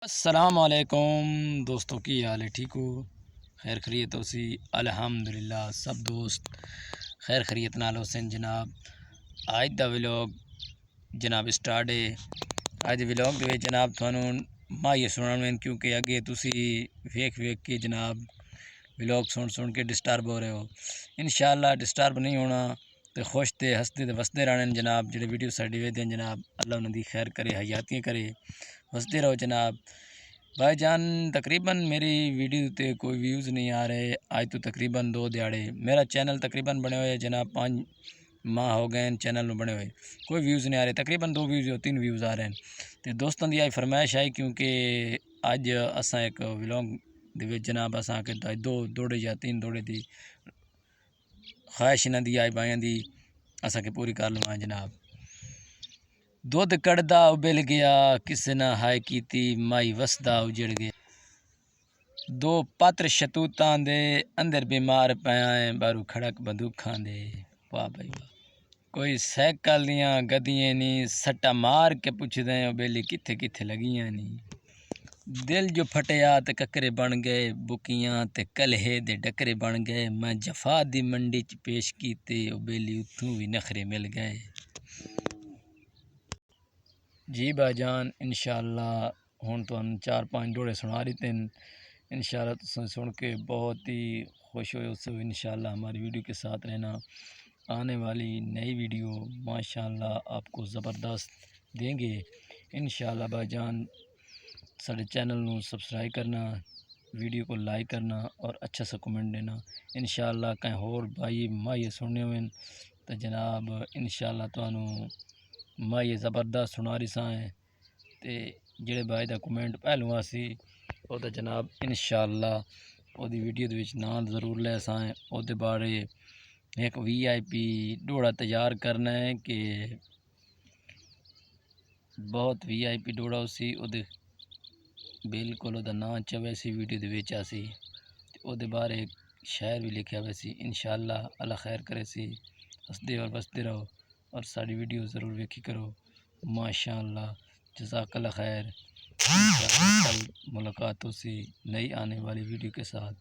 السلام علیکم دوستوں، کی حال ہے؟ ٹھیک ہو؟ خیر خیریت ہو سی؟ الحمدللہ سب دوست خیر خیریت نال حسین جناب۔ آج دا ولاگ جناب سٹارٹ ہے۔ اج ولاگ دے وچ جناب تھانوں ماں یہ سنانا، کیونکہ اگے تسی ویکھ کے جناب ولاگ سن کے ڈسٹرب ہو رہے ہو۔ انشاءاللہ ڈسٹرب نہیں ہونا تے خوش تے ہستے تے وسدے رہنے جناب۔ جڑے ویڈیو ساڈی ویکھدے ہیں جناب، اللہ انہاں دی خیر کرے، حیاتیاں کرے، وسدے رہو جناب۔ بھائی جان تقریباً میری ویڈیو تے کوئی ویوز نہیں آ رہے، آج تو تقریباً 2 دیہڑے میرا چینل تقریباً بنے ہوئے جناب 5 ماہ ہو گئے چینل نو بنے ہوئے، کوئی ویوز نہیں آ رہے، تقریباً 2 ویوز یا 3 ویوز آ رہے ہیں۔ تے دوستاں دی آئی فرمائش آئی، کیونکہ اج اساں ایک ولاگ دے وچ جناب اساں کہ 2 دوڑے یا 3 دوڑے دی خواہش انہاں دی آئی بائیاں دی اساں کہ پوری کر لواں جناب۔ دودھ کڑدا ابل گیا، کسے نہ ہائے کیتی، مائی وسدا اجڑ گیا۔ 2 پتر شتوتاں دے، اندر بیمار پیاں ہیں، بارو کھڑک بندوقاں دے۔ واہ بھائی واہ۔ کوئی سائیکل دیاں گدیاں نہیں، سٹا مار کے پوچھدے او بیلی کتھے کتھے لگیاں نہیں۔ دل جو پھٹیا تے ککرے بن گئے، بکیاں تے کلہے دے ڈکرے بن گئے۔ میں جفا دی منڈی چ پیش کیتے، او بیلی اتھوں بھی نخرے مل گئے۔ جی بھائی جان انشاءاللہ ہن تو 4-5 ڈوڑے سنا دیتے ہیں۔ انشاءاللہ تساں سن کے بہت ہی خوش ہوئے اس سے۔ انشاءاللہ ہماری ویڈیو کے ساتھ رہنا، آنے والی نئی ویڈیو ماشاءاللہ آپ کو زبردست دیں گے انشاءاللہ۔ بھائی جان سارے چینل نو سبسکرائب کرنا، ویڈیو کو لائک کرنا اور اچھا سا کمنٹ دینا انشاءاللہ۔ کہیں اور بھائی مائی سننے ہوئے تو جناب انشاءاللہ تانوں مائی زبردست سنا رہی ساں ہیں تے جڑے بھائی دا کمنٹ پہلو آسی او دا جناب انشاءاللہ او دی ویڈیو دے وچ نام ضرور لے ساں ہیں۔ او دے بارے ایک VIP ڈوڑا تیار کرنا ہے کہ بہت VIP ڈوڑا اسی، او دے بالکل او دا نام چوے سی ویڈیو دے وچ آسی، او دے بارے ایک شعر بھی لکھیا ہوئے سی انشاءاللہ۔ اللہ خیر کرے سی، ہسدے اور بسدے رہو اور ساری ویڈیو ضرور ویکھی کرو ماشاءاللہ۔ جزاک اللہ خیر۔ انشاءاللہ کل ملاقات ہو سی نئی آنے والی ویڈیو کے ساتھ۔